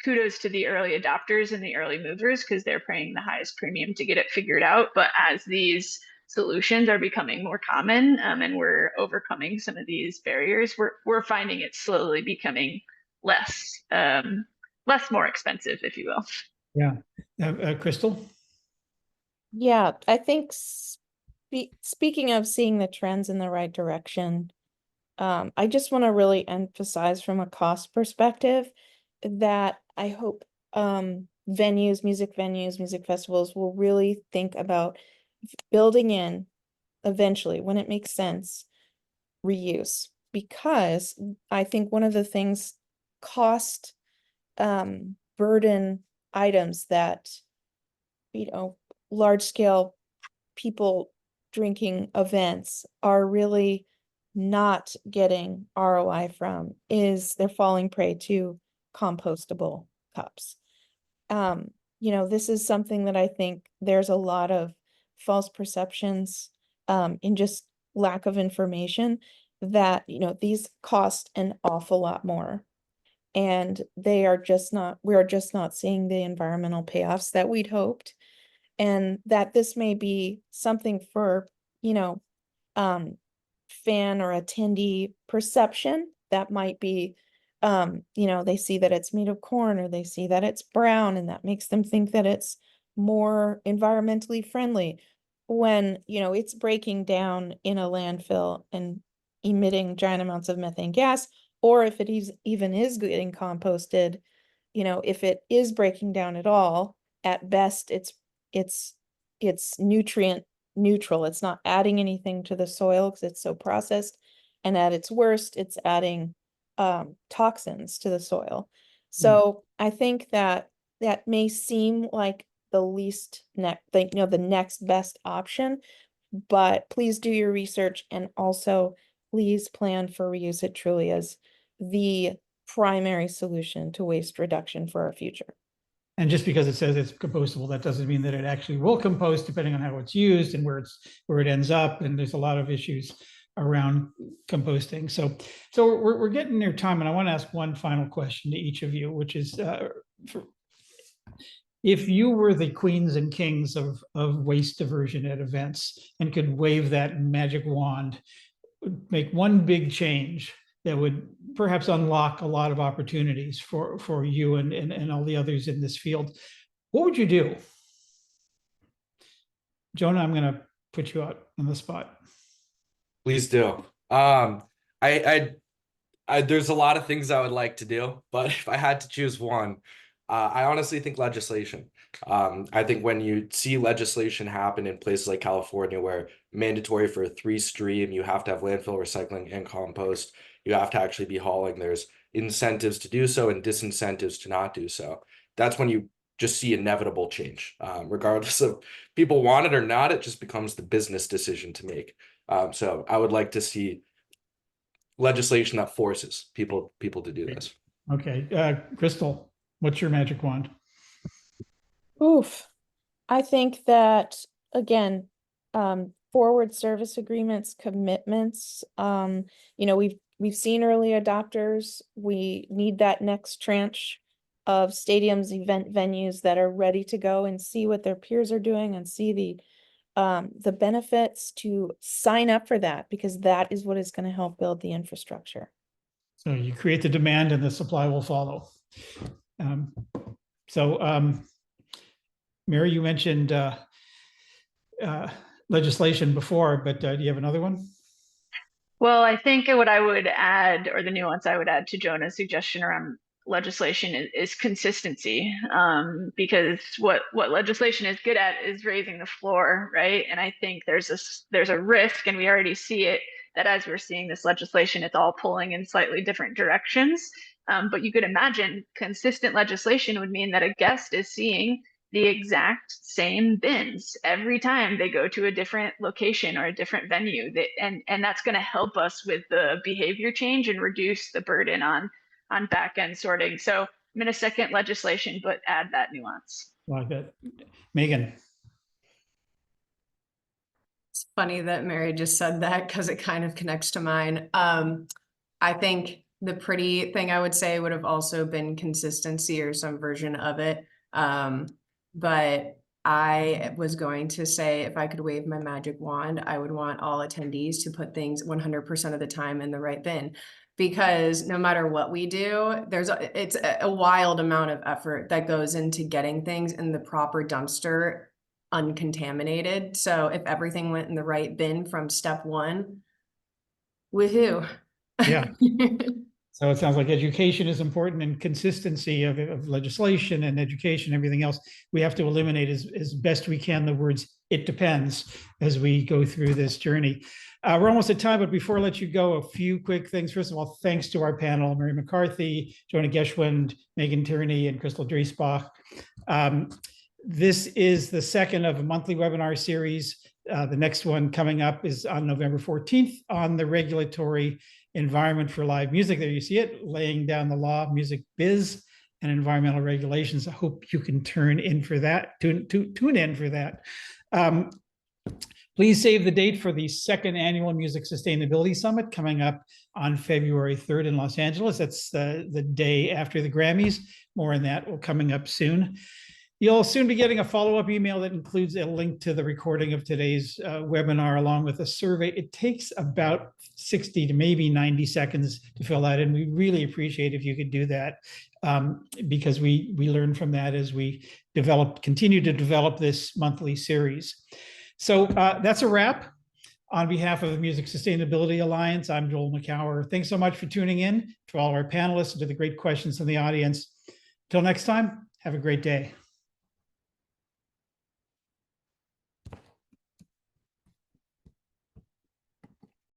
kudos to the early adopters and the early movers, because they're paying the highest premium to get it figured out. But as these solutions are becoming more common, and we're overcoming some of these barriers, we're finding it slowly becoming less more expensive, if you will. Yeah. Crystal? Yeah, I think speaking of seeing the trends in the right direction, I just want to really emphasize from a cost perspective that I hope music venues, music festivals will really think about building in eventually, when it makes sense, reuse. Because I think one of the things, cost burden items that large scale people drinking events are really not getting ROI from is they're falling prey to compostable cups. This is something that I think there's a lot of false perceptions in just lack of information that these cost an awful lot more, and we're just not seeing the environmental payoffs that we'd hoped, and that this may be something for fan or attendee perception that might be they see that it's made of corn, or they see that it's brown, and that makes them think that it's more environmentally friendly, when it's breaking down in a landfill and emitting giant amounts of methane gas. Or if it even is getting composted, if it is breaking down at all, at best it's nutrient neutral. It's not adding anything to the soil because it's so processed, and at its worst it's adding toxins to the soil. So I think that may seem like the next best option, but please do your research, and also please plan for reuse. It truly is the primary solution to waste reduction for our future. And just because it says it's compostable, that doesn't mean that it actually will compost, depending on how it's used and where it ends up. And there's a lot of issues around composting. So we're getting near time, and I want to ask one final question to each of you, which is If you were the queens and kings of waste diversion at events and could wave that magic wand, make one big change that would perhaps unlock a lot of opportunities for you and all the others in this field, what would you do? Jonah, I'm going to put you out on the spot. Please do. There's a lot of things I would like to do, but if I had to choose one, I honestly think legislation. I think when you see legislation happen in places like California, where mandatory for a 3-stream, you have to have landfill, recycling, and compost, you have to actually be hauling. There's incentives to do so and disincentives to not do so. That's when you just see inevitable change. Regardless of people want it or not, it just becomes the business decision to make. So I would like to see legislation that forces people to do this. Okay, Crystal, what's your magic wand? Oof. I think that, again, forward service agreements, commitments, we've seen early adopters. We need that next tranche of stadiums, event venues that are ready to go and see what their peers are doing and see the benefits to sign up for that, because that is what is going to help build the infrastructure. So you create the demand and the supply will follow. Mary, you mentioned legislation before, but do you have another one? Well, I think what I would add, or the nuance I would add to Jonah's suggestion around legislation is consistency, because what legislation is good at is raising the floor, right? And I think there's a risk, and we already see it, that as we're seeing this legislation, it's all pulling in slightly different directions. But you could imagine consistent legislation would mean that a guest is seeing the exact same bins every time they go to a different location or a different venue, and that's going to help us with the behavior change and reduce the burden on back end sorting. So I'm going to second legislation, but add that nuance. Like that. Megan. It's funny that Mary just said that, because it kind of connects to mine. I think the pretty thing I would say would have also been consistency or some version of it. But I was going to say, if I could wave my magic wand, I would want all attendees to put things 100% of the time in the right bin, because no matter what we do, it's a wild amount of effort that goes into getting things in the proper dumpster uncontaminated. So if everything went in the right bin from step one, woohoo. Yeah. So it sounds like education is important, and consistency of legislation and education, everything else. We have to eliminate as best we can the words "it depends" as we go through this journey. We're almost at time, but before I let you go, a few quick things. First of all, thanks to our panel, Mary McCarthy, Jonah Geschwind, Megan Tierney, and Crystal Driesbach. This is the second of a monthly webinar series. The next one coming up is on November 14th on the regulatory environment for live music. There you see it, laying down the law of music biz and environmental regulations. I hope you can tune in for that. Please save the date for the second annual Music Sustainability Summit coming up on February 3rd in Los Angeles. That's the day after the Grammys. More on that will coming up soon. You'll soon be getting a follow-up email that includes a link to the recording of today's webinar, along with a survey. It takes about 60 to maybe 90 seconds to fill that in. We really appreciate if you could do that, because we learn from that as we continue to develop this monthly series. So that's a wrap. On behalf of the Music Sustainability Alliance, I'm Joel McCower. Thanks so much for tuning in, to all of our panelists, and to the great questions from the audience. Until next time, have a great day.